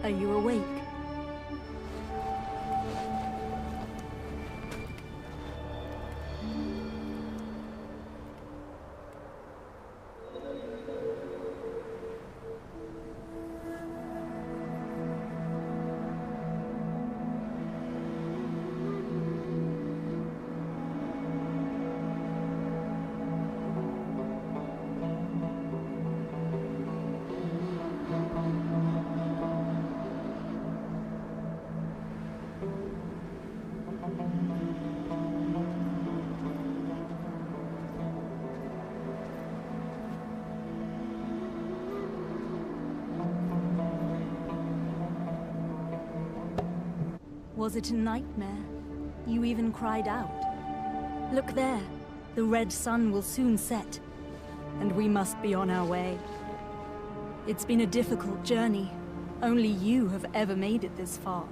Are you awake? Was it a nightmare? You even cried out. Look there. The red sun will soon set, and we must be on our way. It's been a difficult journey. Only you have ever made it this far.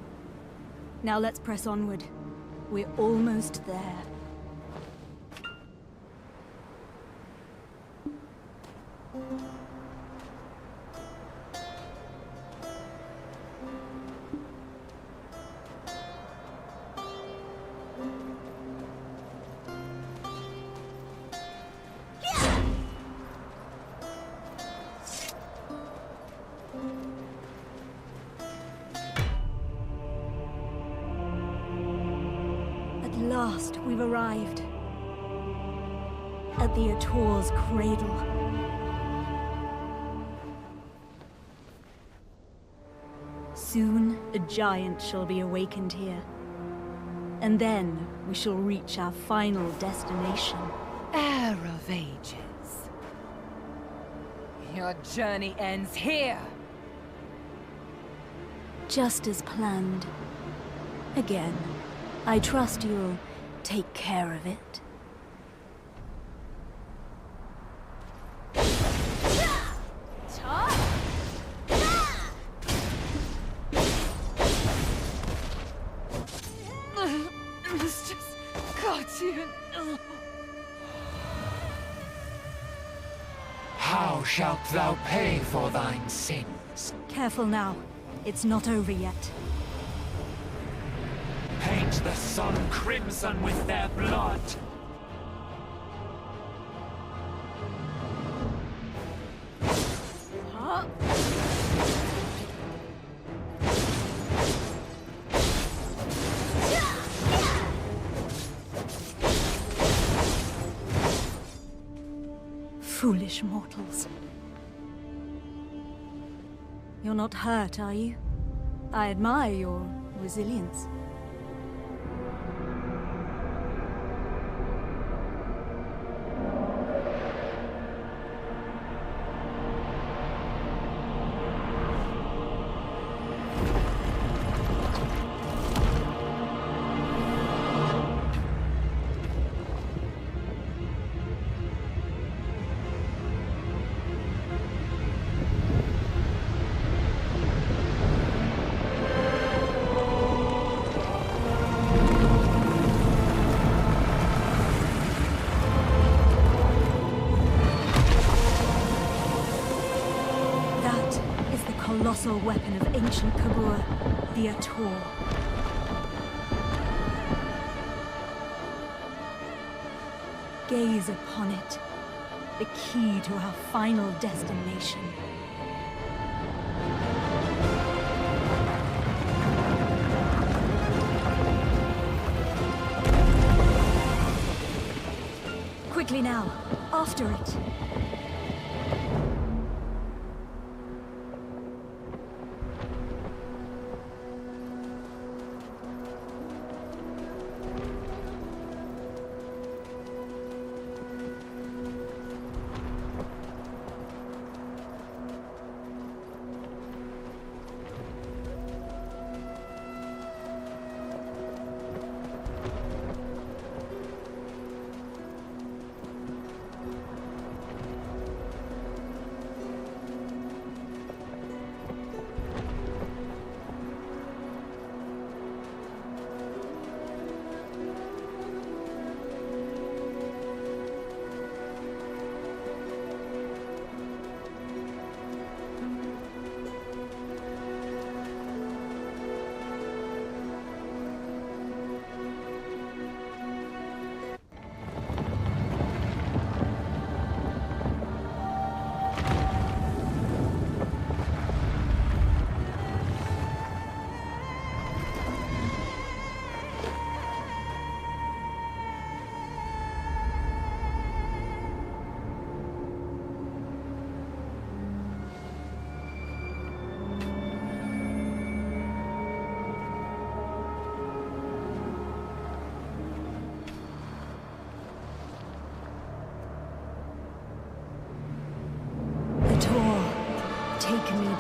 Now let's press onward. We're almost there. At last, we've arrived. At the Ator's cradle. Soon, a giant shall be awakened here. And then, we shall reach our final destination. Heir of Ages. Your journey ends here! Just as planned. Again. I trust you'll take care of it. It's just got you. How shalt thou pay for thine sins? Careful now. It's not over yet. Paint the sun crimson with their blood! Huh? Foolish mortals. You're not hurt, are you? I admire your resilience. Colossal weapon of ancient Kabur, the Ator. Gaze upon it, the key to our final destination. Quickly now, after it.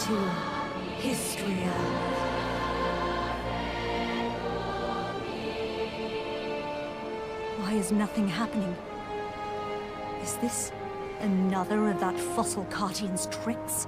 to Histria. Why is nothing happening? Is this another of that fossil Cartian's tricks?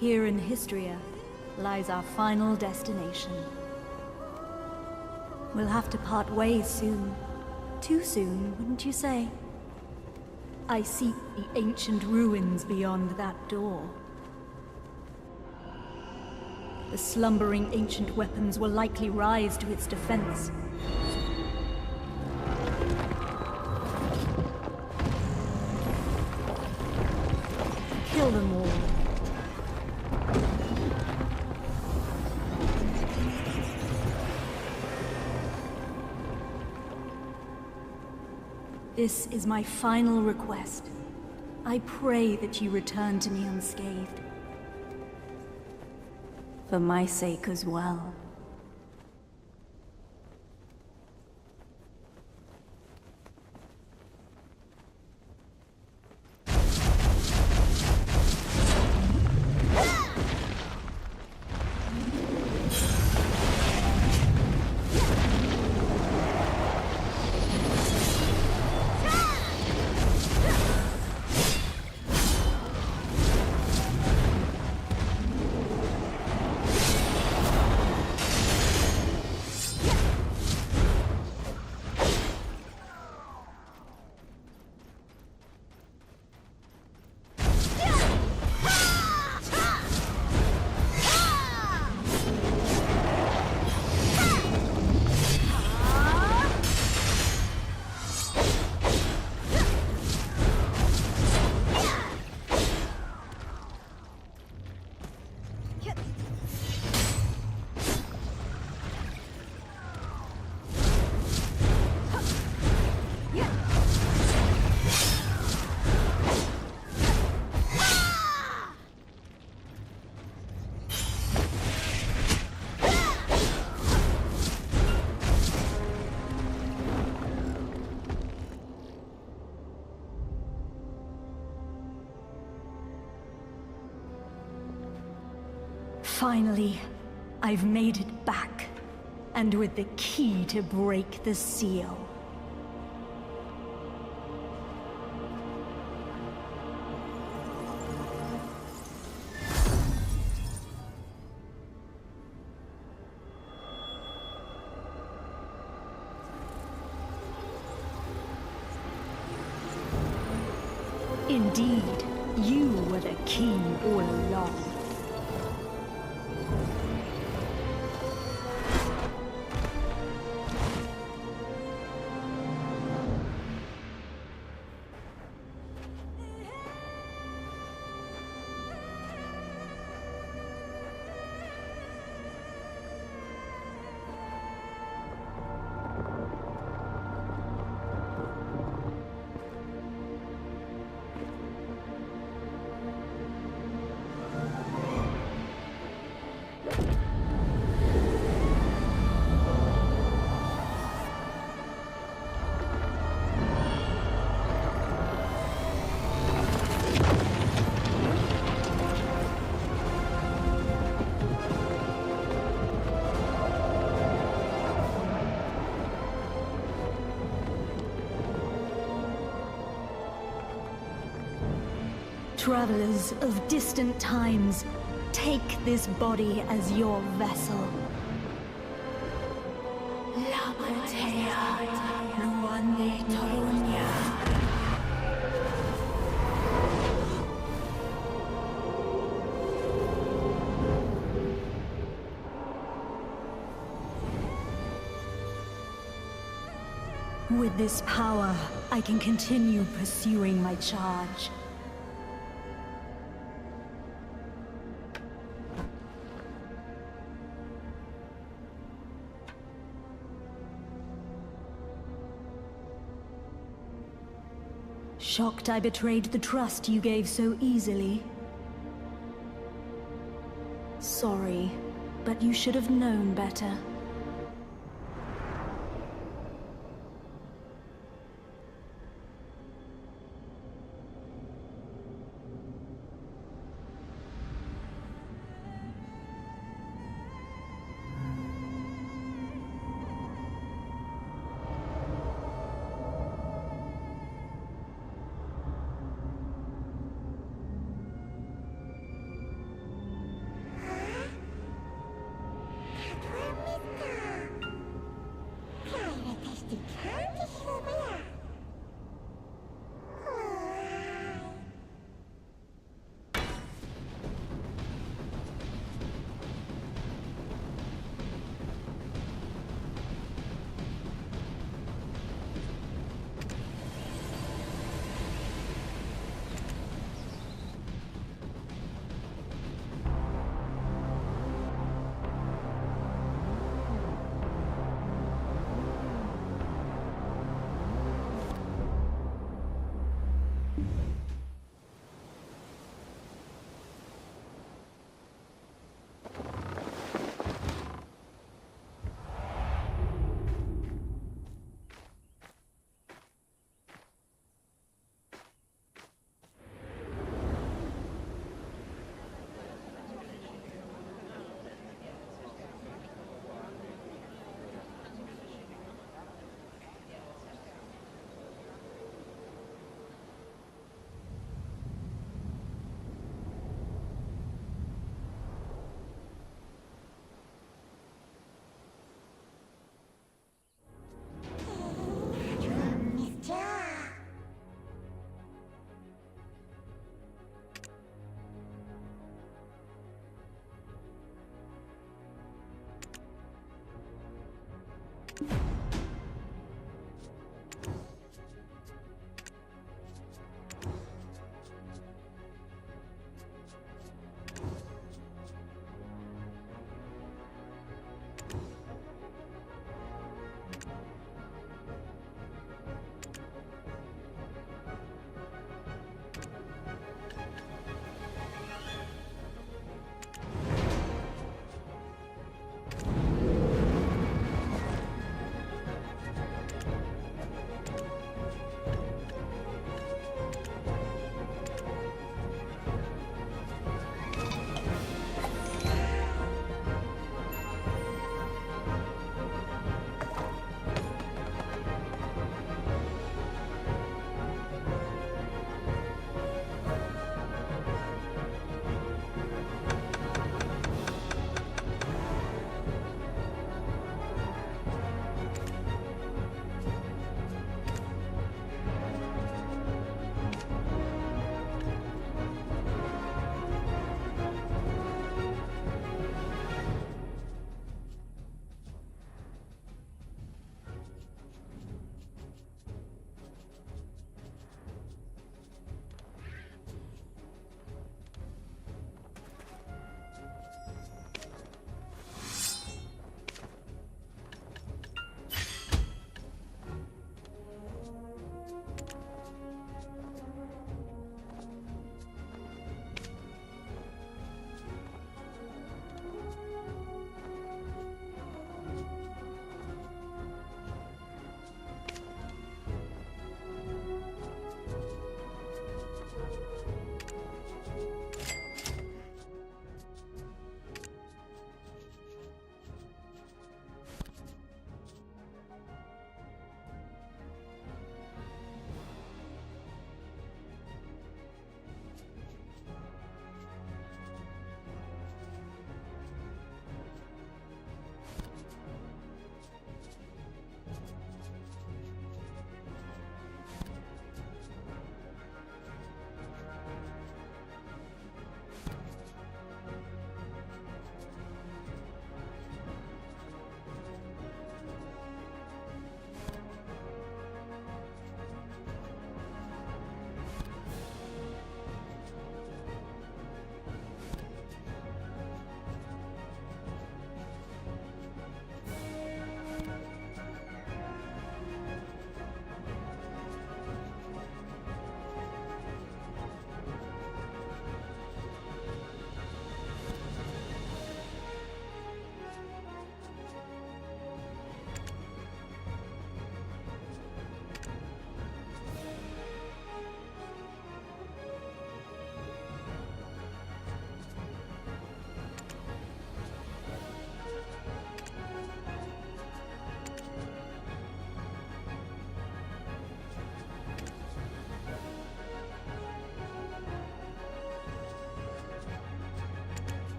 Here in Histria lies our final destination. We'll have to part ways soon. Too soon, wouldn't you say? I seek the ancient ruins beyond that door. The slumbering ancient weapons will likely rise to its defense. Kill them all. This is my final request. I pray that you return to me unscathed. For my sake as well. Finally, I've made it back, and with the key to break the seal. Indeed, you were the key all along. Travelers of distant times, take this body as your vessel. With this power, I can continue pursuing my charge. Shocked I betrayed the trust you gave so easily. Sorry, but you should have known better.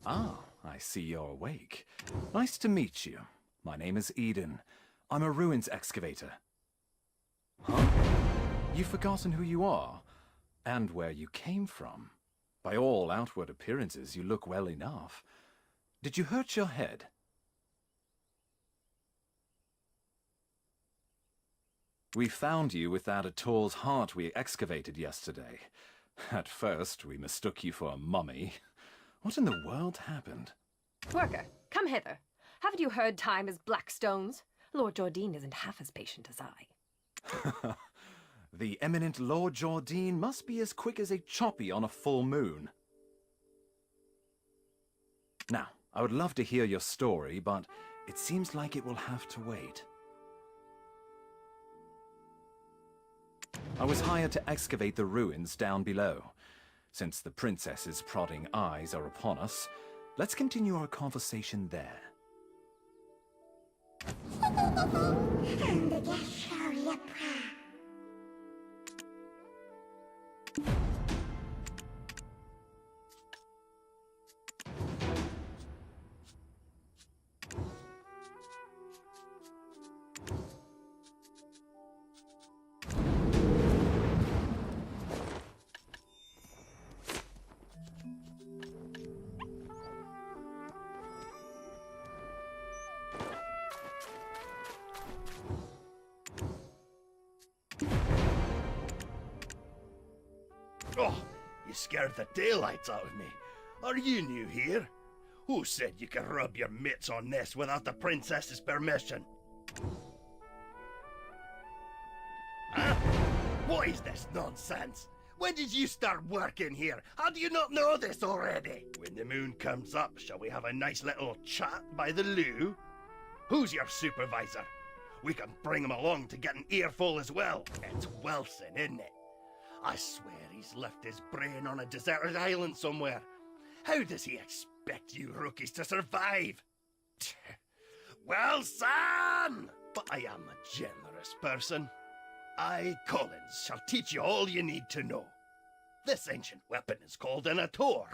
Ah, I see you're awake. Nice to meet you. My name is Eden. I'm a ruins excavator. Huh? You've forgotten who you are, and where you came from. By all outward appearances, you look well enough. Did you hurt your head? We found you with that Ator's heart we excavated yesterday. At first, we mistook you for a mummy. What in the world happened? Worker, come hither. Haven't you heard time is black stones? Lord Jardine isn't half as patient as I. The eminent Lord Jardine must be as quick as a choppy on a full moon. Now, I would love to hear your story, but it seems like it will have to wait. I was hired to excavate the ruins down below. Since the princess's prodding eyes are upon us, let's continue our conversation there. Oh, you scared the daylights out of me. Are you new here? Who said you could rub your mitts on this without the princess's permission? Huh? What is this nonsense? When did you start working here? How do you not know this already? When the moon comes up, shall we have a nice little chat by the loo? Who's your supervisor? We can bring him along to get an earful as well. It's Wilson, isn't it? I swear he's left his brain on a deserted island somewhere. How does he expect you rookies to survive? Well, son! But I am a generous person. I, Collins, shall teach you all you need to know. This ancient weapon is called an Ator.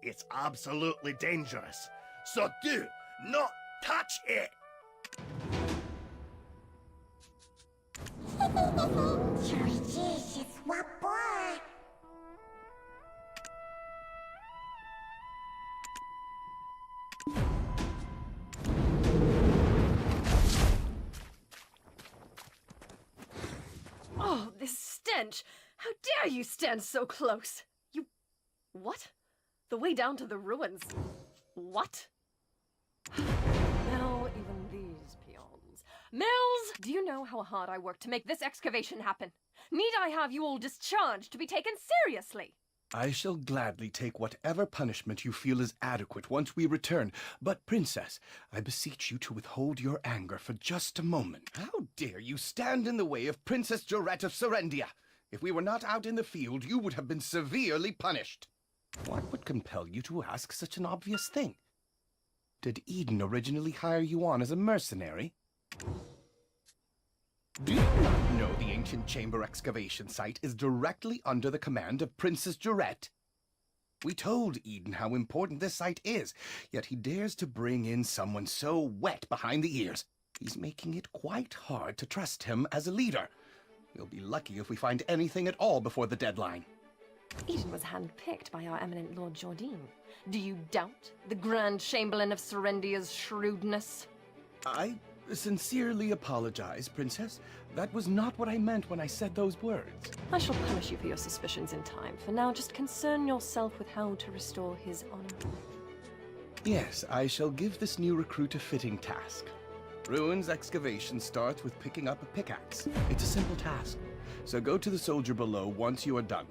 It's absolutely dangerous, so do not touch it! Oh, this stench! How dare you stand so close? You... what? The way down to the ruins. What? Now even these peons. Mills! Do you know how hard I worked to make this excavation happen? Need I have you all discharged to be taken seriously? I shall gladly take whatever punishment you feel is adequate once we return. But, Princess, I beseech you to withhold your anger for just a moment. How dare you stand in the way of Princess Jorette of Serendia? If we were not out in the field, you would have been severely punished. What would compel you to ask such an obvious thing? Did Eden originally hire you on as a mercenary? Do you not know the ancient chamber excavation site is directly under the command of Princess Jorette? We told Eden how important this site is, yet he dares to bring in someone so wet behind the ears. He's making it quite hard to trust him as a leader. We'll be lucky if we find anything at all before the deadline. Eden was handpicked by our eminent Lord Jardine. Do you doubt the Grand Chamberlain of Serendia's shrewdness? I sincerely apologize, Princess. That was not what I meant when I said those words. I shall punish you for your suspicions in time. For now, just concern yourself with how to restore his honor. Yes, I shall give this new recruit a fitting task. Ruins excavation starts with picking up a pickaxe. It's a simple task, so go to the soldier below once you are done.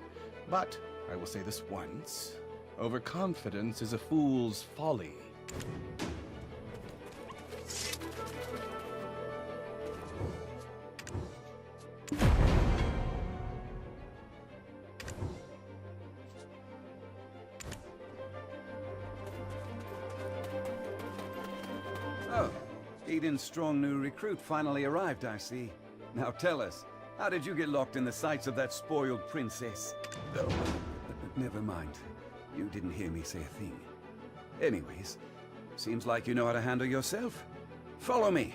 But, I will say this once, overconfidence is a fool's folly. Oh, Eden's strong new recruit finally arrived, I see. Now tell us, how did you get locked in the sights of that spoiled princess? Oh, never mind. You didn't hear me say a thing. Anyways, seems like you know how to handle yourself. Follow me.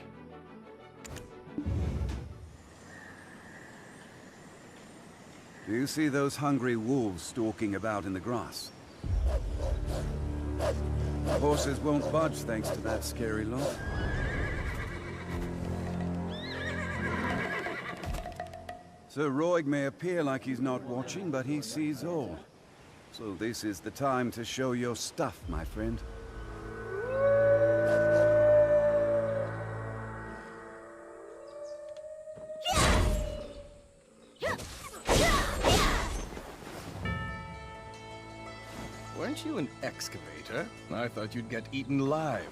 Do you see those hungry wolves stalking about in the grass? Horses won't budge thanks to that scary lot. Sir Roig may appear like he's not watching, but he sees all. So this is the time to show your stuff, my friend. Weren't you an excavator? I thought you'd get eaten live.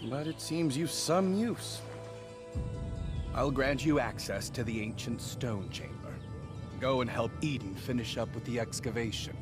But it seems you've some use. I'll grant you access to the ancient stone chamber. Go and help Eden finish up with the excavation.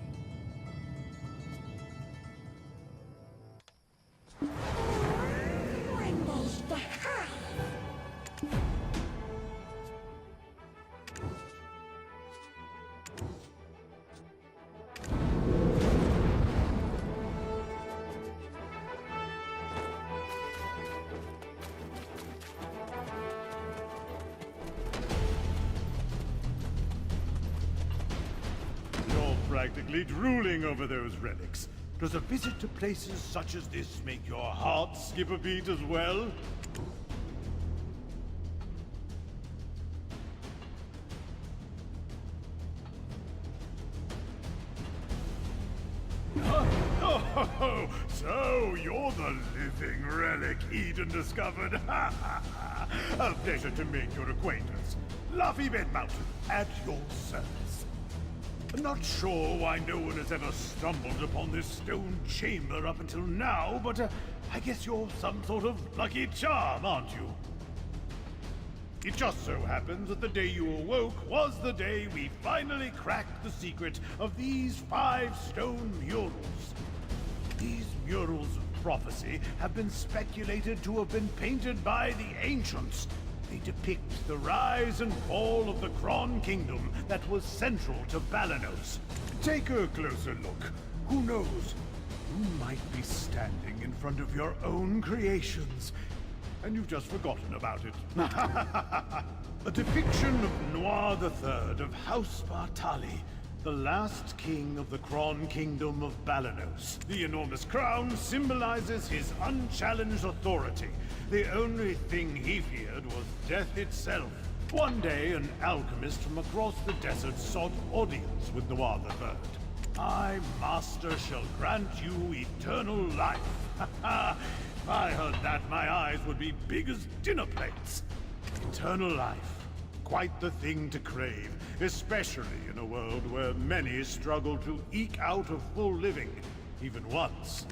Practically drooling over those relics. Does a visit to places such as this make your heart skip a beat as well? Oh, so you're the living relic Eden discovered. A pleasure to make your acquaintance. Luffy Bed Mountain, at your service. Not sure why no one has ever stumbled upon this stone chamber up until now, but I guess you're some sort of lucky charm, aren't you? It just so happens that the day you awoke was the day we finally cracked the secret of these 5 stone murals. These murals of prophecy have been speculated to have been painted by the ancients. They depict the rise and fall of the Kron Kingdom that was central to Balanos. Take a closer look. Who knows? You might be standing in front of your own creations, and you've just forgotten about it. A depiction of Noir III of House Bartali, the last king of the Kron Kingdom of Balanos. The enormous crown symbolizes his unchallenged authority. The only thing he feared was death itself. One day, an alchemist from across the desert sought audience with Noir III. My master shall grant you eternal life. If I heard that, my eyes would be big as dinner plates. Eternal life. Quite the thing to crave, especially in a world where many struggle to eke out a full living, even once.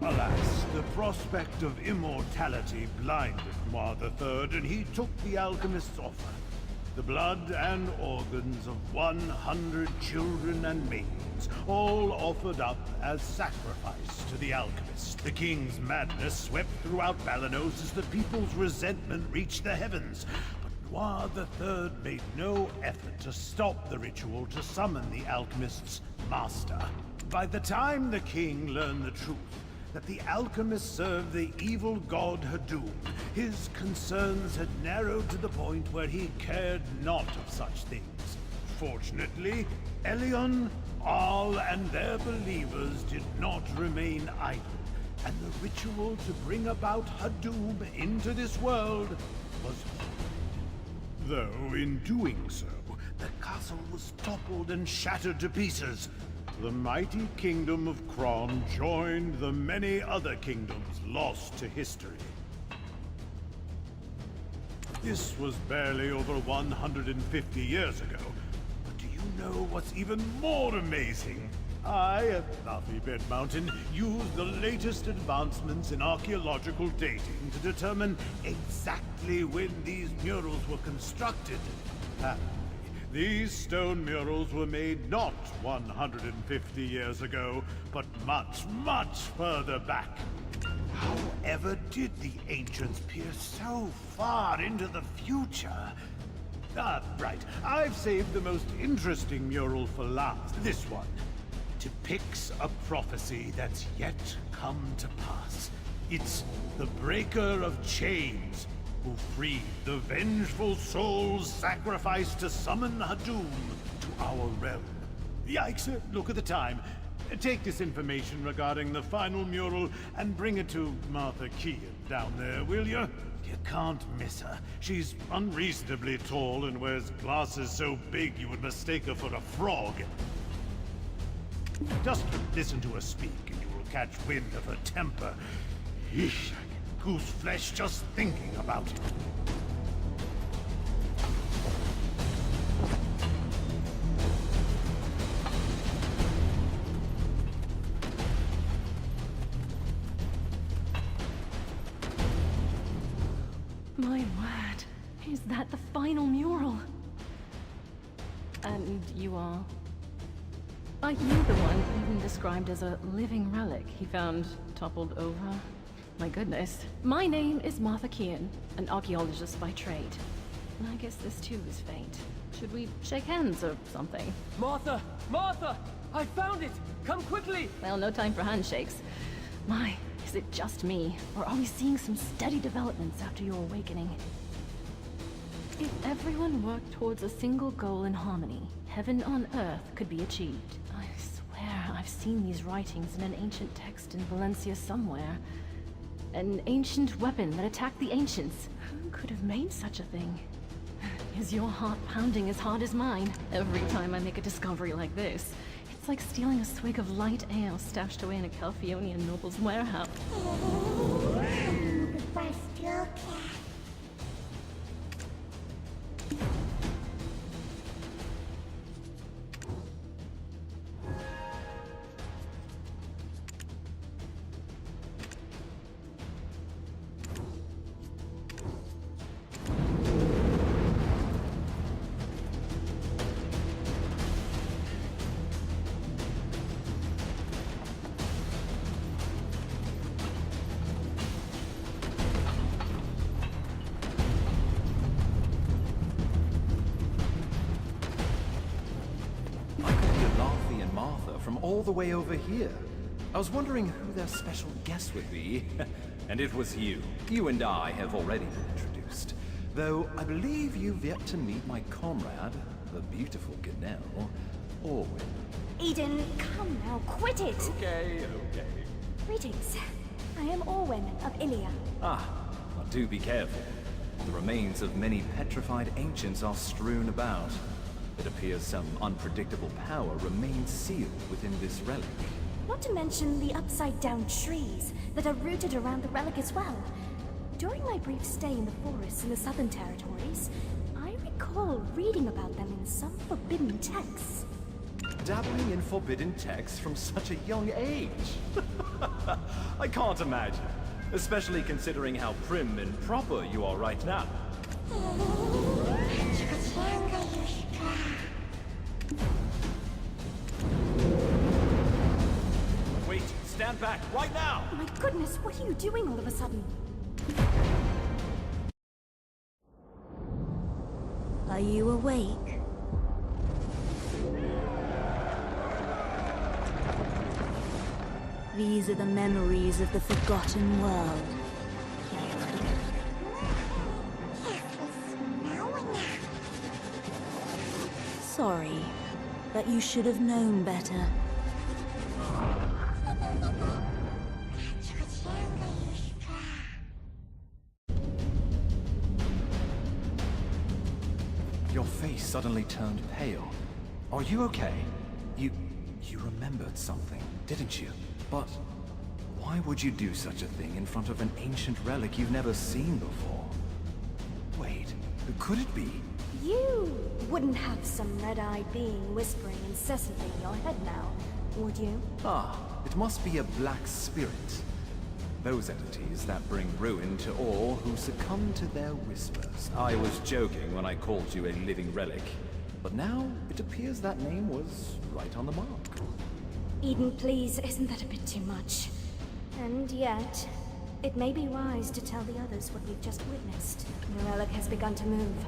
Alas, the prospect of immortality blinded Noir III, and he took the alchemist's offer. The blood and organs of 100 children and maidens, all offered up as sacrifice to the alchemist. The king's madness swept throughout Balanos as the people's resentment reached the heavens. But Noir III made no effort to stop the ritual to summon the alchemist's master. By the time the king learned the truth, that the alchemist served the evil god Hadum, his concerns had narrowed to the point where he cared not of such things. Fortunately, Elion, Arl, and their believers did not remain idle, and the ritual to bring about Hadum into this world was halted. Though in doing so, the castle was toppled and shattered to pieces. The mighty kingdom of Kron joined the many other kingdoms lost to history. This was barely over 150 years ago. But do you know what's even more amazing? I, at Luffy Bed Mountain, used the latest advancements in archaeological dating to determine exactly when these murals were constructed. These stone murals were made not 150 years ago, but much, much further back. However did the ancients peer so far into the future? Right. I've saved the most interesting mural for last. This one. depicts a prophecy that's yet come to pass. It's the breaker of chains who freed the vengeful souls sacrificed to summon Hadum to our realm. Yikes, look at the time. Take this information regarding the final mural and bring it to Martha Kean down there, will you? You can't miss her. She's unreasonably tall and wears glasses so big you would mistake her for a frog. Just listen to her speak and you will catch wind of her temper. Eesh, I get goose flesh just thinking about it. My word. Is that the final mural? And you are? Are you the one even described as a living relic he found toppled over? My goodness. My name is Martha Kean, an archaeologist by trade. And I guess this too is fate. Should we shake hands or something? Martha! Martha! I found it! Come quickly! Well, no time for handshakes. My, is it just me? Or are we seeing some steady developments after your awakening? If everyone worked towards a single goal in harmony, heaven on earth could be achieved. I swear I've seen these writings in an ancient text in Valencia somewhere. An ancient weapon that attacked the ancients. Who could have made such a thing? Is your heart pounding as hard as mine? Every time I make a discovery like this, it's like stealing a swig of light ale stashed away in a Calphionian noble's warehouse. From all the way over here. I was wondering who their special guest would be. And it was you. You and I have already been introduced. Though I believe you've yet to meet my comrade, the beautiful Ganelle, Orwin. Eden, come now, quit it! Okay. Greetings. I am Orwin of Ilia. Well, do be careful. The remains of many petrified ancients are strewn about. It appears some unpredictable power remains sealed within this relic. Not to mention the upside-down trees that are rooted around the relic as well. During my brief stay in the forests in the Southern Territories, I recall reading about them in some forbidden texts. Dabbling in forbidden texts from such a young age? I can't imagine. Especially considering how prim and proper you are right now. Wait, stand back, right now! My goodness, what are you doing all of a sudden? Are you awake? These are the memories of the forgotten world. Sorry, but you should have known better. Your face suddenly turned pale. Are you okay? You remembered something, didn't you? But why would you do such a thing in front of an ancient relic you've never seen before? Wait, could it be? You wouldn't have some red-eyed being whispering incessantly in your head now, would you? It must be a black spirit. Those entities that bring ruin to all who succumb to their whispers. I was joking when I called you a living relic, but now it appears that name was right on the mark. Eden, please, isn't that a bit too much? And yet, it may be wise to tell the others what we've just witnessed. The relic has begun to move.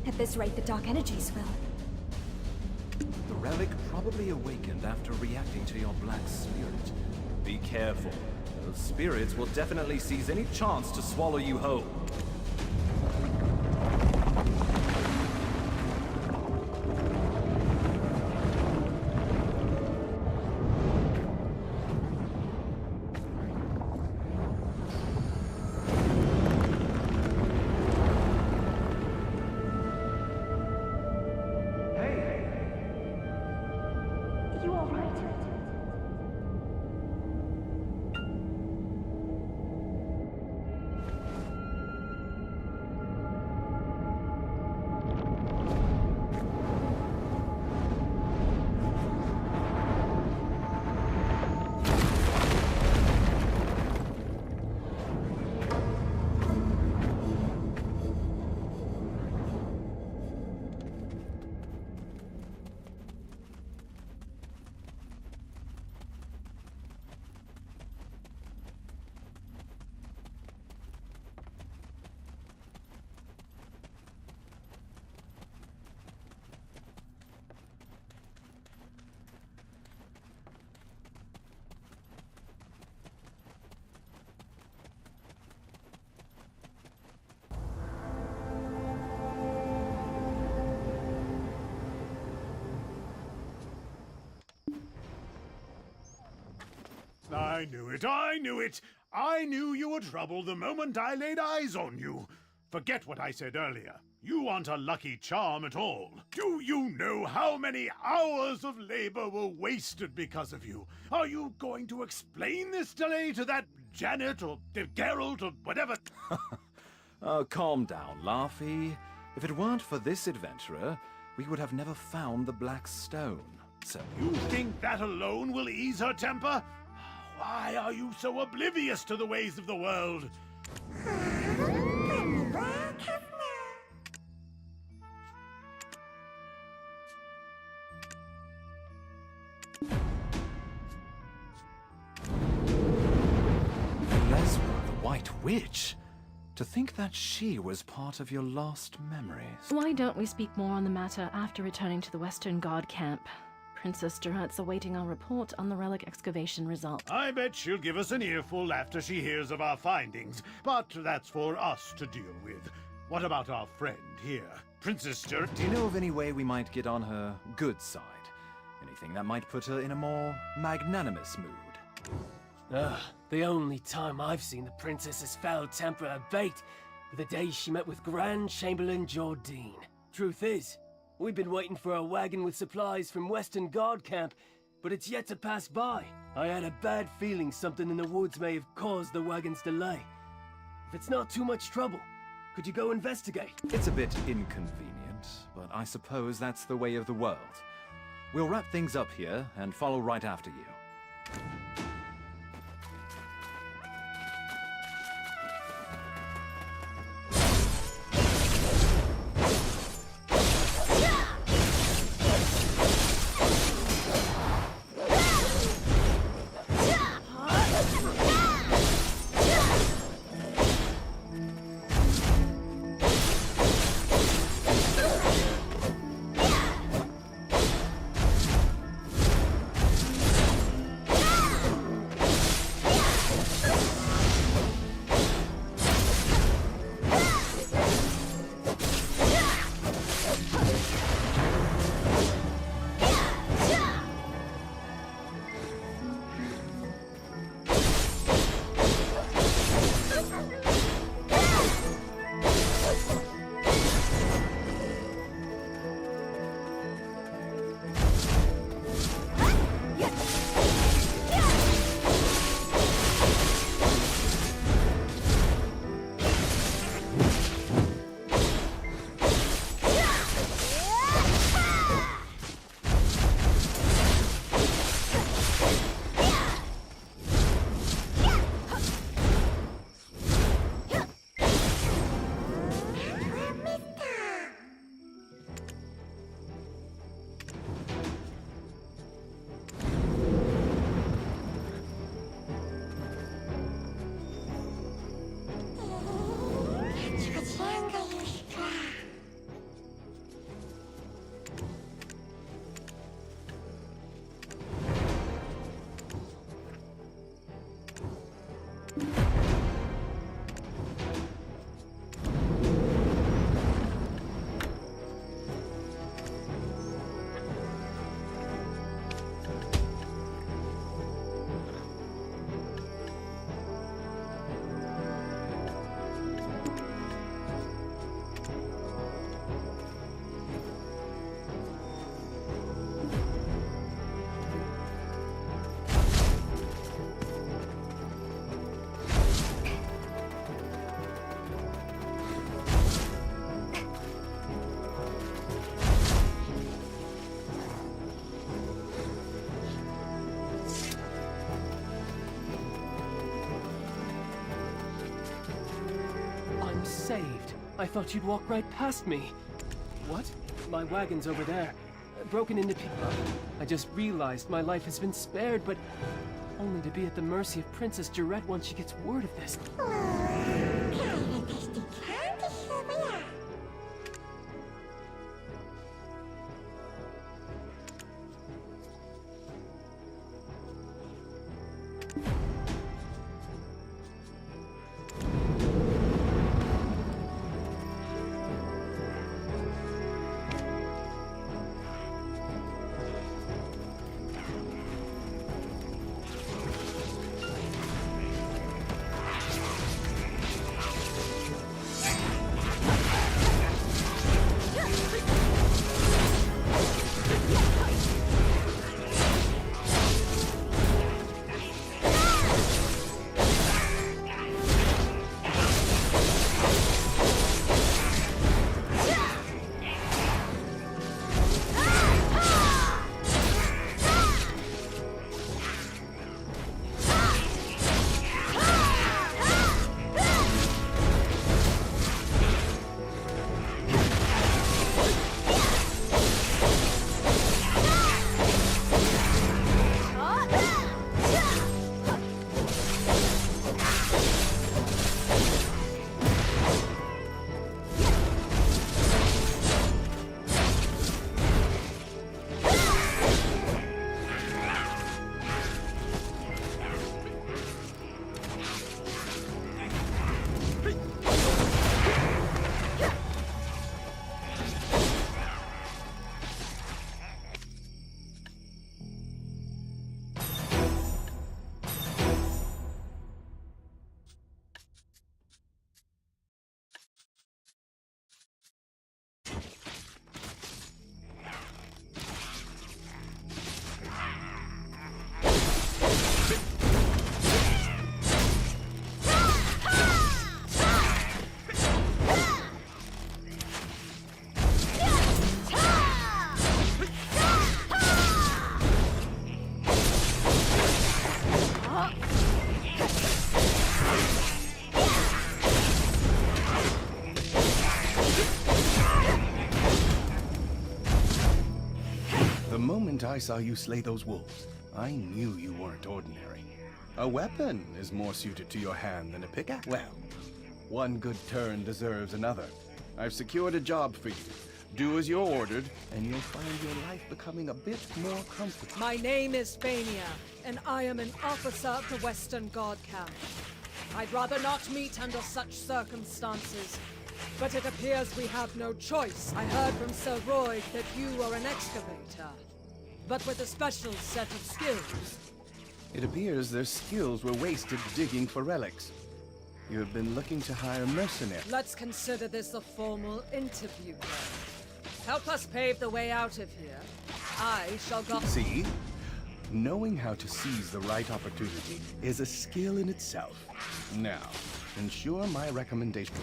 At this rate, the dark energies will. The relic probably awakened after reacting to your black spirit. Be careful. Those spirits will definitely seize any chance to swallow you whole. You all right? I knew it, I knew it! I knew you were trouble the moment I laid eyes on you. Forget what I said earlier. You aren't a lucky charm at all. Do you know how many hours of labor were wasted because of you? Are you going to explain this delay to that Janet or Geralt or whatever? Calm down, Laffy. If it weren't for this adventurer, we would have never found the Black Stone. So You think that alone will ease her temper? Why are you so oblivious to the ways of the world? Lesra, the White Witch. To think that she was part of your lost memories. Why don't we speak more on the matter after returning to the Western Guard camp? Princess Durant's awaiting our report on the relic excavation result. I bet she'll give us an earful after she hears of our findings, but that's for us to deal with. What about our friend here? Princess Durant? Do you know of any way we might get on her good side? Anything that might put her in a more magnanimous mood? The only time I've seen the princess's foul temper abate were the day she met with Grand Chamberlain Jordine. Truth is, we've been waiting for a wagon with supplies from Western Guard camp, but it's yet to pass by. I had a bad feeling something in the woods may have caused the wagon's delay. If it's not too much trouble, could you go investigate? It's a bit inconvenient, but I suppose that's the way of the world. We'll wrap things up here and follow right after you. thought you'd walk right past me. What? My wagon's over there. Broken into I just realized my life has been spared, but only to be at the mercy of Princess Jarette once she gets word of this. The moment I saw you slay those wolves, I knew you weren't ordinary. A weapon is more suited to your hand than a pickaxe. Well, one good turn deserves another. I've secured a job for you. Do as you're ordered, and you'll find your life becoming a bit more comfortable. My name is Fania, and I am an officer of the Western Guard Camp. I'd rather not meet under such circumstances, but it appears we have no choice. I heard from Sir Roy that you are an excavator, but with a special set of skills. It appears their skills were wasted digging for relics. You have been looking to hire mercenaries. Let's consider this a formal interview. Help us pave the way out of here. I shall go. See? Knowing how to seize the right opportunity is a skill in itself. Now, ensure my recommendation.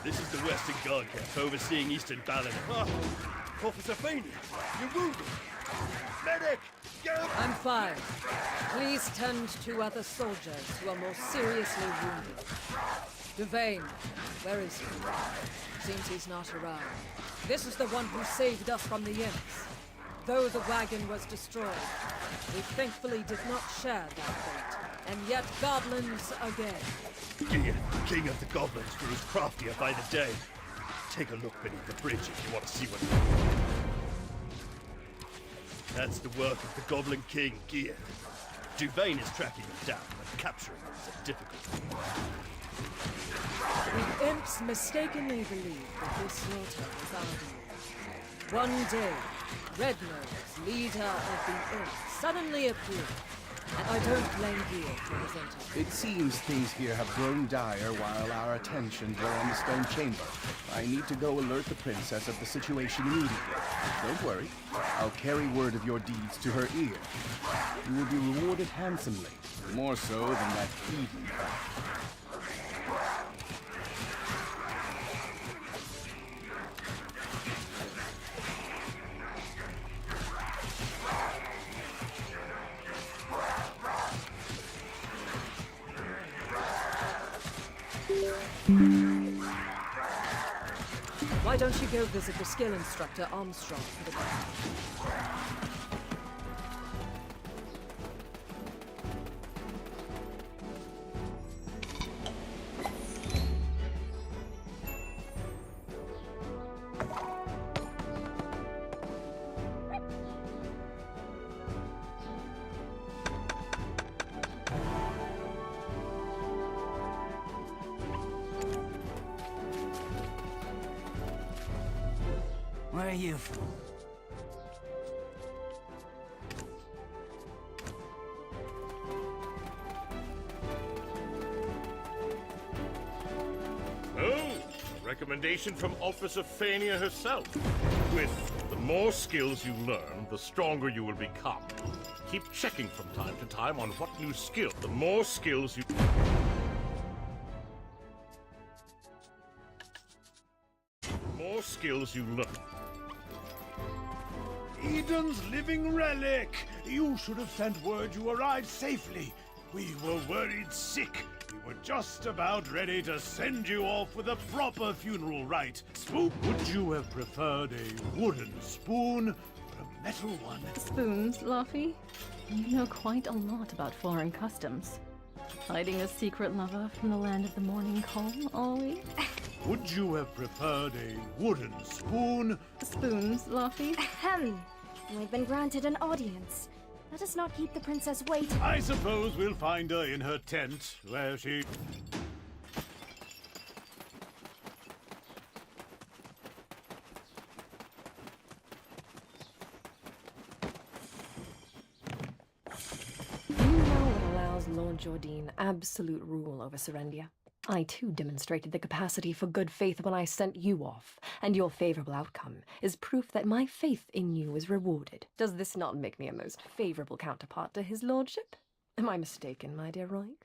This is the Western Guard Camp overseeing Eastern Ballina. Officer Faney, you're wounded. Medic, get up! I'm fine. Please tend to other soldiers who are more seriously wounded. Devane, where is he? Seems he's not around. This is the one who saved us from the imps. Though the wagon was destroyed, we thankfully did not share that fate. And yet goblins again. Gia, king of the goblins, grows craftier by the day. Take a look beneath the bridge if you want to see what... That's the work of the Goblin King, Gia. Duvain is tracking him down, but capturing him is a difficult one. The imps mistakenly believed that this slaughter was our doing. One day, Rednose, leader of the imps, suddenly appeared. And I don't blame you for resenting. It seems things here have grown dire while our attentions were on the stone chamber. I need to go alert the princess of the situation immediately. Don't worry. I'll carry word of your deeds to her ear. You will be rewarded handsomely, more so than that Eden fact. Why don't you go visit the skill instructor, Armstrong, for the day? Where are you from? Oh, a recommendation from Officer Fania herself. With the more skills you learn, the stronger you will become. Keep checking from time to time on what new skill. The more skills you... more skills you learn. Eden's living relic! You should have sent word you arrived safely. We were worried sick. We were just about ready to send you off with a proper funeral rite. Spook, would you have preferred a wooden spoon or a metal one? Spoons, Luffy? You know quite a lot about foreign customs. Hiding a secret lover from the land of the morning call, are we? Would you have preferred a wooden spoon? Spoons, Luffy? Ahem. We've been granted an audience. Let us not keep the princess waiting. I suppose we'll find her in her tent, where she... You know what allows Lord Jordine absolute rule over Serendia? I too demonstrated the capacity for good faith when I sent you off, and your favorable outcome is proof that my faith in you is rewarded. Does this not make me a most favorable counterpart to his lordship? Am I mistaken, my dear Roig?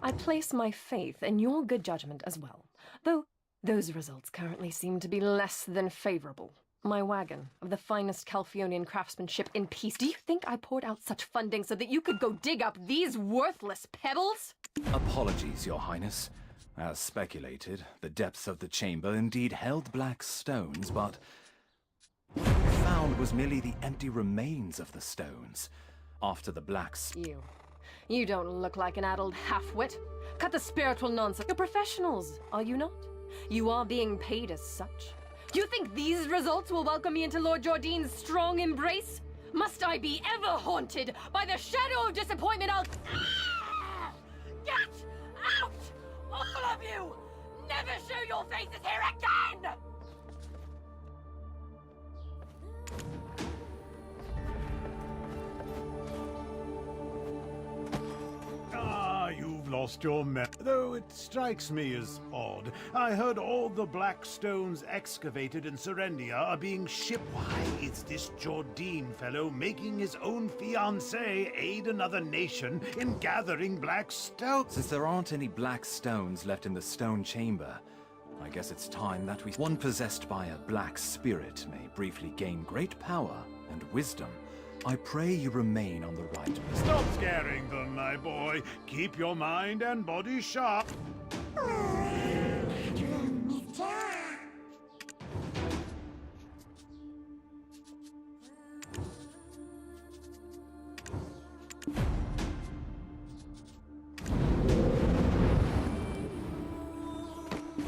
I place my faith in your good judgment as well, though those results currently seem to be less than favorable. My wagon, of the finest Calphionian craftsmanship in peace. Do you think I poured out such funding so that you could go dig up these worthless pebbles? Apologies, Your Highness. As speculated, the depths of the chamber indeed held black stones, but what we found was merely the empty remains of the stones. After the You don't look like an addled half-wit. Cut the spiritual nonsense. You're professionals, are you not? You are being paid as such. You think these results will welcome me into Lord Jordine's strong embrace? Must I be ever haunted by the shadow of disappointment? Get out! All of you! Never show your faces here again! You've lost lost your though it strikes me as odd. I heard all the black stones excavated in Serendia are being shipped. Why is this Jordine fellow making his own fiancée aid another nation in gathering black stones? Since there aren't any black stones left in the stone chamber, I guess it's time that one possessed by a black spirit may briefly gain great power and wisdom. I pray you remain on the right path. Stop scaring them, my boy. Keep your mind and body sharp.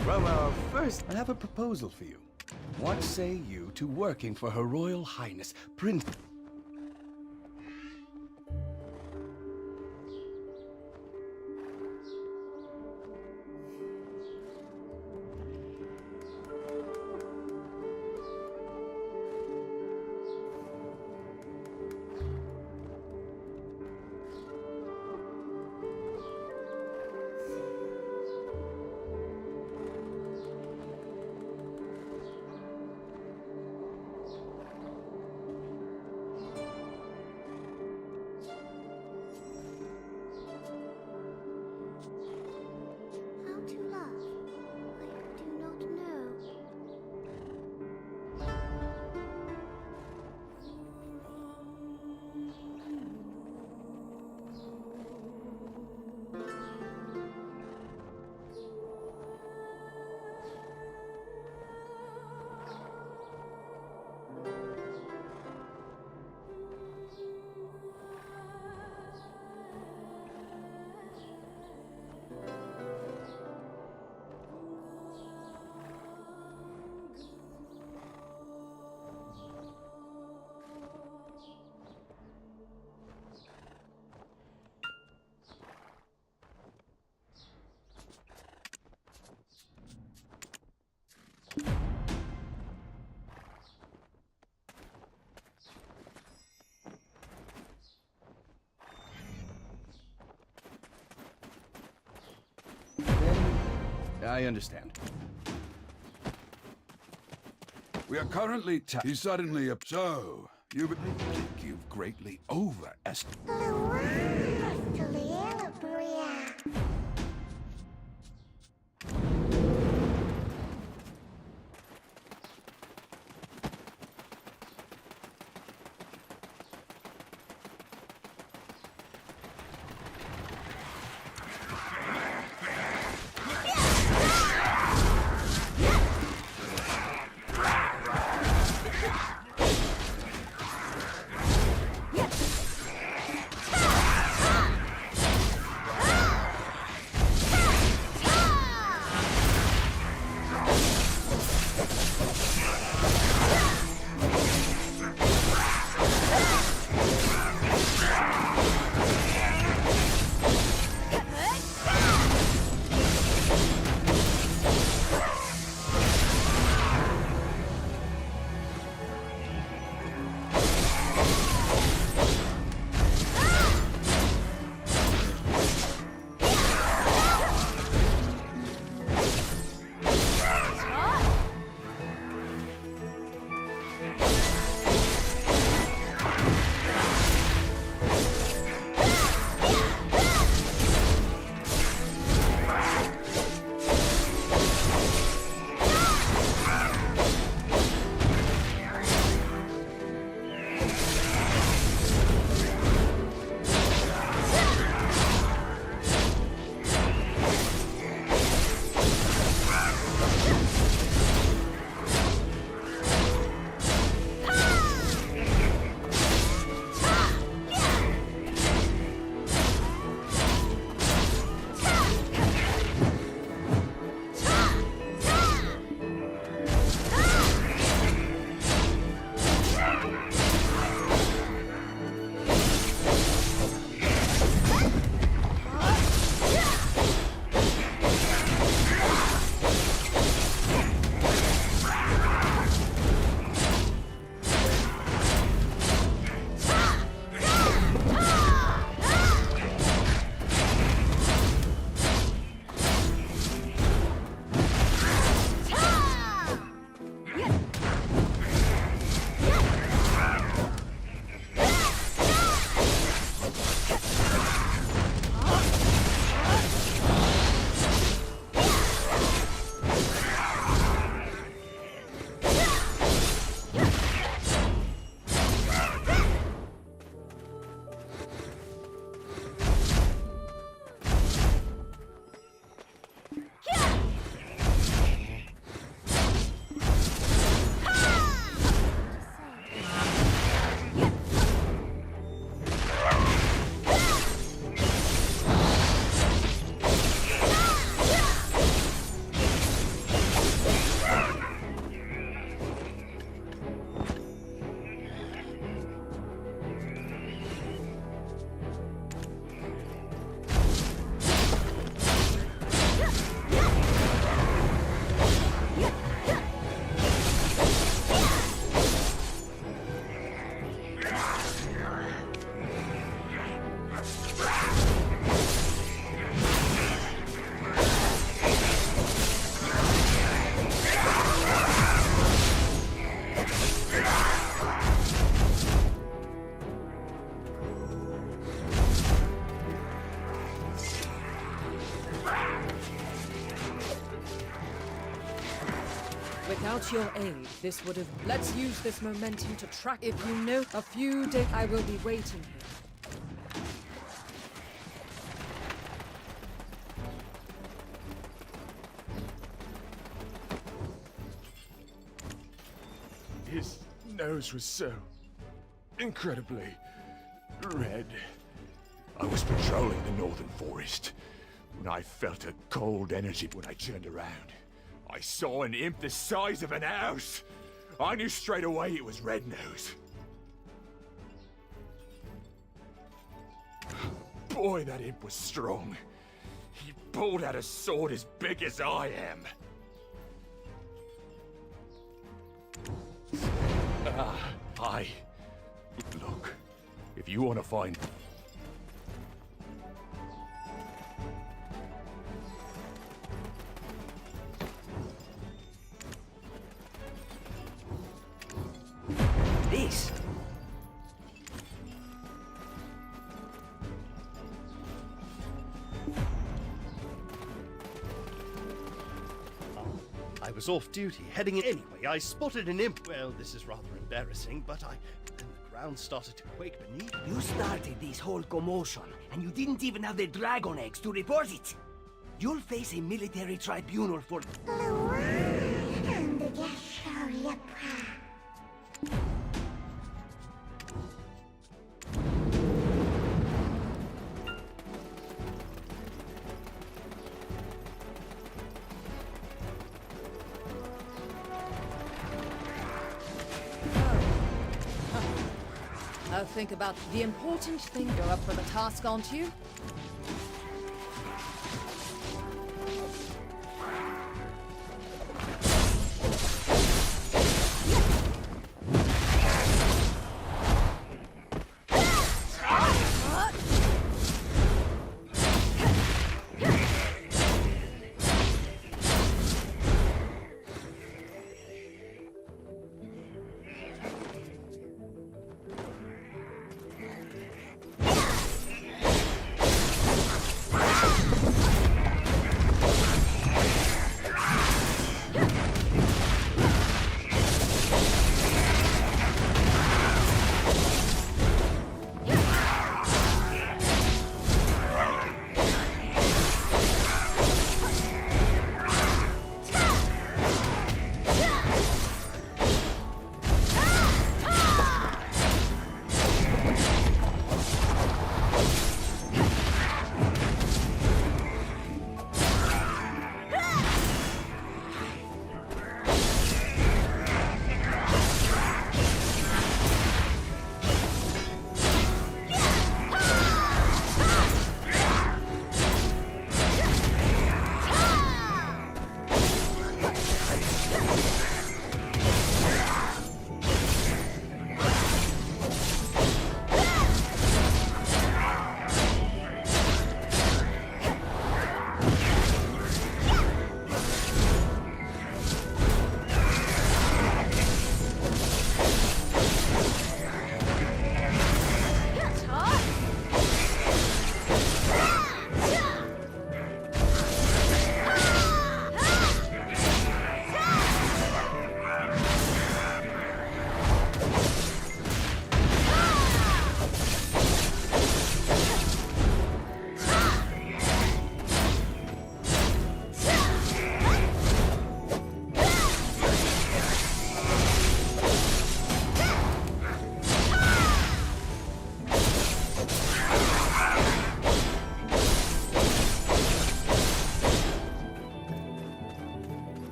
From our first, I have a proposal for you. What say you to working for Her Royal Highness, Prince... I understand. We are currently He's suddenly up. So, I think you've greatly overestimated. Without your aid, this would have... Let's use this momentum to track... If you know a few days, I will be waiting here. His nose was so incredibly red. I was patrolling the northern forest when I felt a cold energy. When I turned around, I saw an imp the size of an house. I knew straight away it was Red Nose. Boy, that imp was strong. He pulled out a sword as big as I am. Look, if you want to find... This? I was off duty, heading in anyway. I spotted an imp. Well, this is rather embarrassing, but then the ground started to quake beneath. You started this whole commotion, and you didn't even have the dragon eggs to report it. You'll face a military tribunal for... I'll think about the important thing. You're up for the task, aren't you?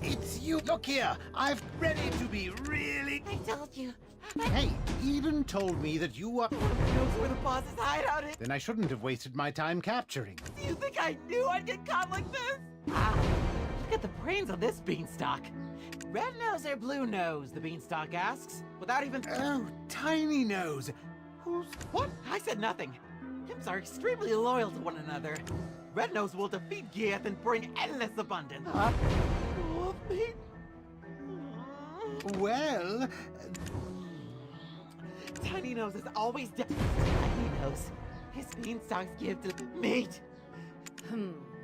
It's you! Look here! I'm ready to be really... I told you. Hey, Eden told me that you are... knows where the boss's hideout is. Then I shouldn't have wasted my time capturing. Do you think I knew I'd get caught like this? Ah, look at the brains on this beanstalk. Red nose or blue nose, the beanstalk asks, without even... Oh, tiny nose. Who's... What? I said nothing. Imps are extremely loyal to one another. Red nose will defeat Gieth and bring endless abundance. Huh? Wolf meat? Well... Tiny Nose is always Tiny Nose. His beanstalks give to meat.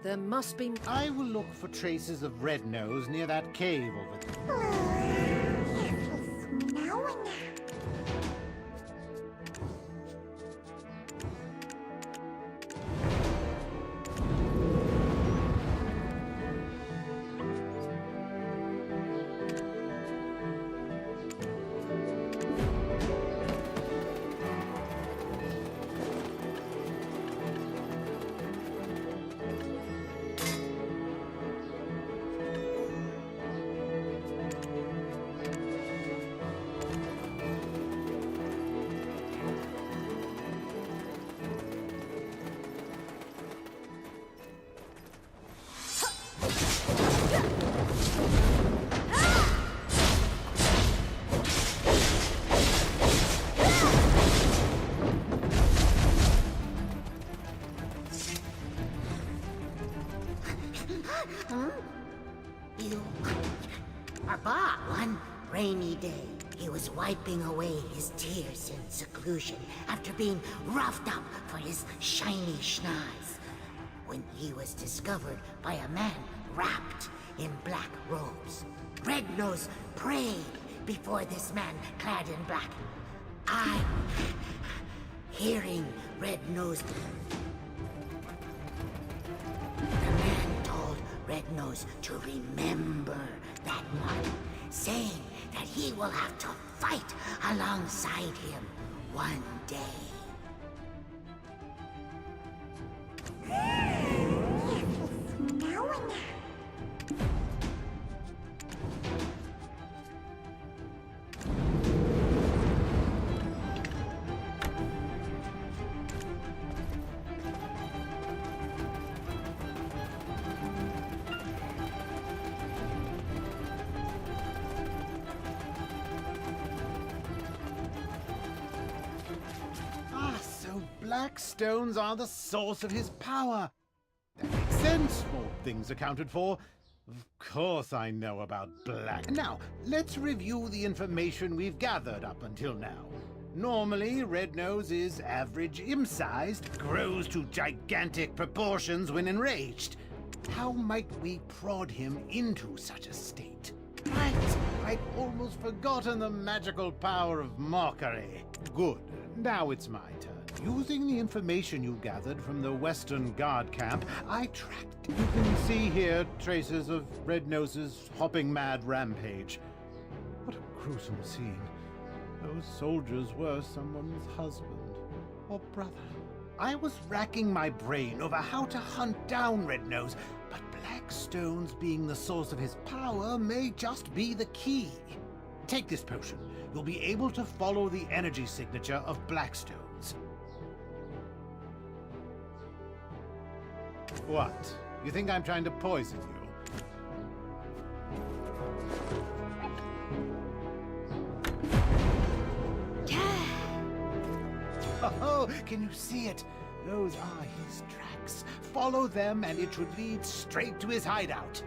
There must be... I will look for traces of Red Nose near that cave over there. One rainy day, he was wiping away his tears in seclusion after being roughed up for his shiny schnoz, when he was discovered by a man wrapped in black robes. Red Nose prayed before this man clad in black. Hearing Red Nose... The man told Red Nose to remember that mark, saying that he will have to fight alongside him one day. Black stones are the source of his power. That makes sense. All things accounted for. Of course I know about black. Now, let's review the information we've gathered up until now. Normally, Red Nose is average imp-sized, grows to gigantic proportions when enraged. How might we prod him into such a state? Right! I'd almost forgotten the magical power of mockery. Good. Now it's my turn. Using the information you gathered from the Western Guard camp, I tracked... You can see here traces of Red Nose's hopping mad rampage. What a gruesome scene. Those soldiers were someone's husband or brother. I was racking my brain over how to hunt down Red Nose, but black stones being the source of his power may just be the key. Take this potion. You'll be able to follow the energy signature of black stones. What? You think I'm trying to poison you? Oh, can you see it? Those are his tracks. Follow them and it should lead straight to his hideout.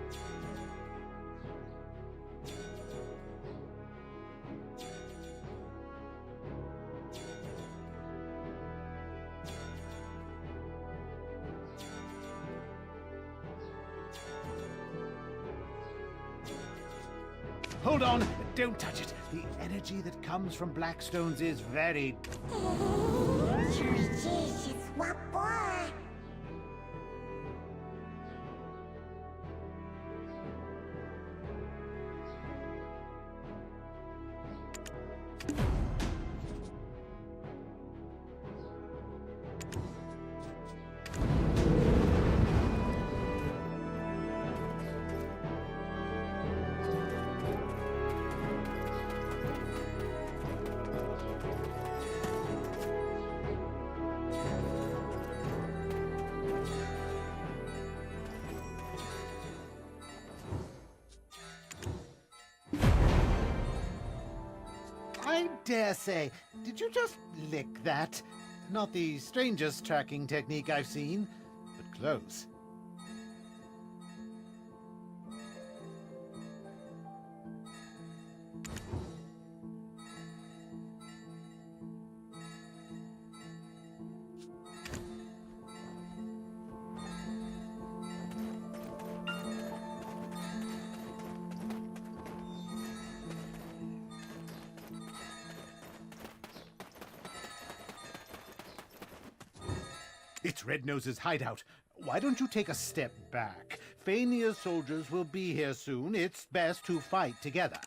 Hold on, don't touch it. The energy that comes from black stones is very... dare say, did you just lick that? Not the strangest tracking technique I've seen, but close. It's Red Nose's hideout. Why don't you take a step back? Fania's soldiers will be here soon. It's best to fight together.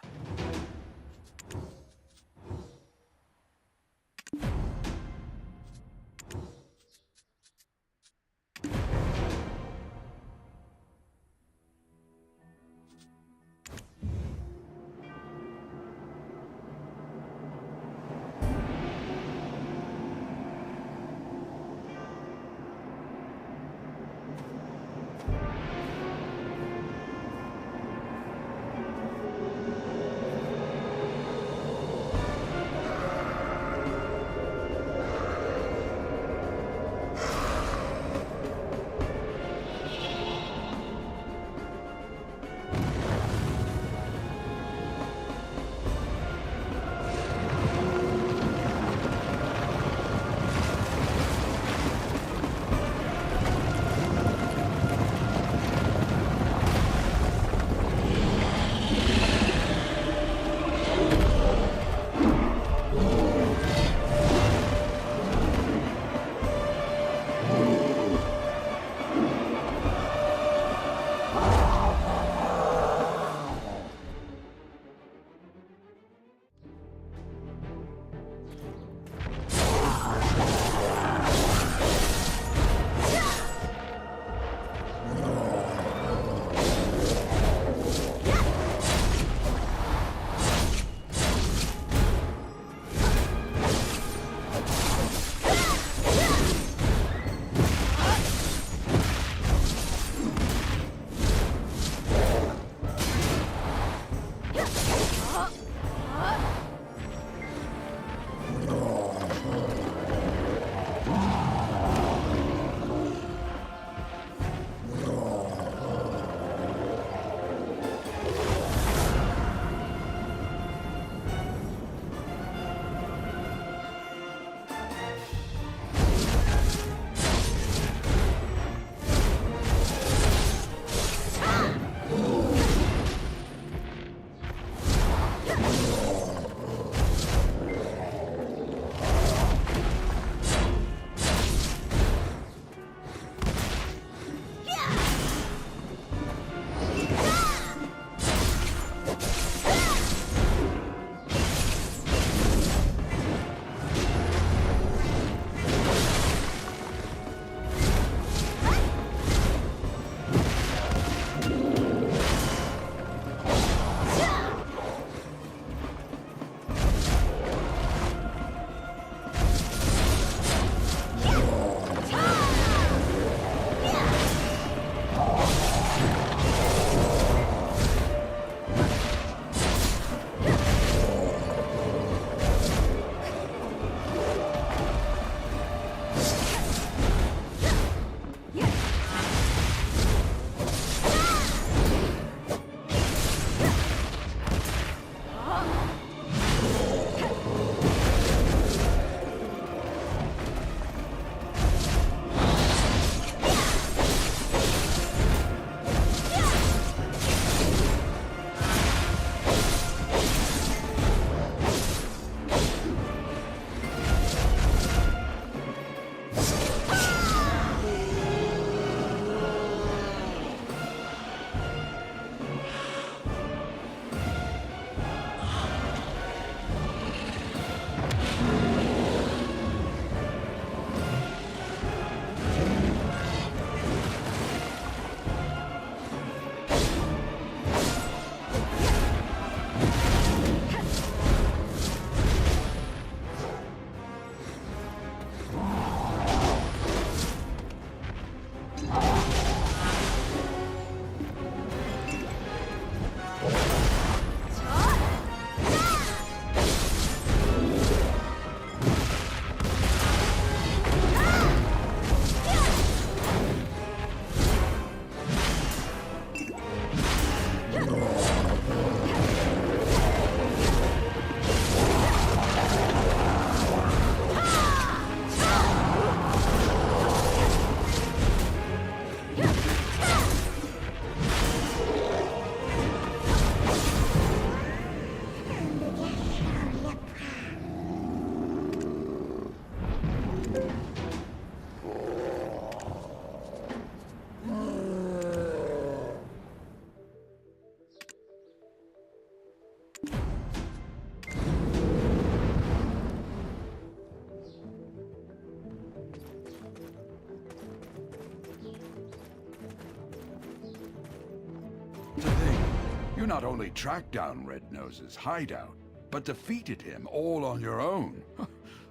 You not only tracked down Red Nose's hideout, but defeated him all on your own.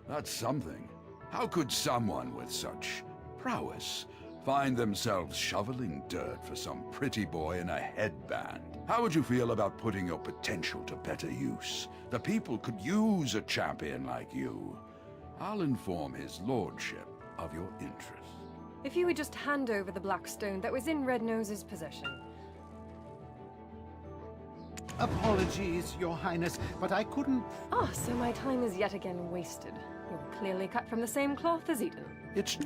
That's something. How could someone with such prowess find themselves shoveling dirt for some pretty boy in a headband? How would you feel about putting your potential to better use? The people could use a champion like you. I'll inform his lordship of your interests. If you would just hand over the black stone that was in Red Nose's possession. Apologies, Your Highness, but I couldn't... Ah, so my time is yet again wasted. You're clearly cut from the same cloth as Eden. It's...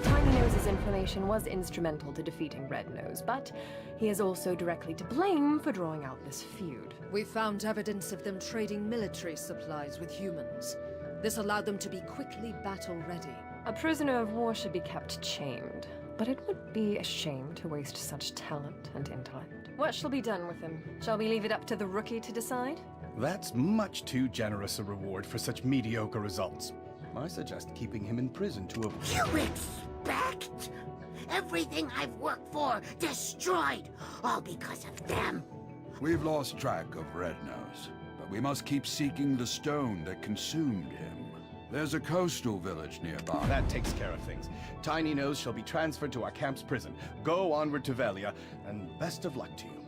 Tiny Nose's information was instrumental to defeating Red Nose, but he is also directly to blame for drawing out this feud. We found evidence of them trading military supplies with humans. This allowed them to be quickly battle-ready. A prisoner of war should be kept chained, but it would be a shame to waste such talent and intellect. What shall be done with him? Shall we leave it up to the rookie to decide? That's much too generous a reward for such mediocre results. I suggest keeping him in prison to avoid... You expect? Everything I've worked for destroyed, all because of them. We've lost track of Red Nose, but we must keep seeking the stone that consumed him. There's a coastal village nearby. That takes care of things. Tiny Nose shall be transferred to our camp's prison. Go onward to Velia, and best of luck to you.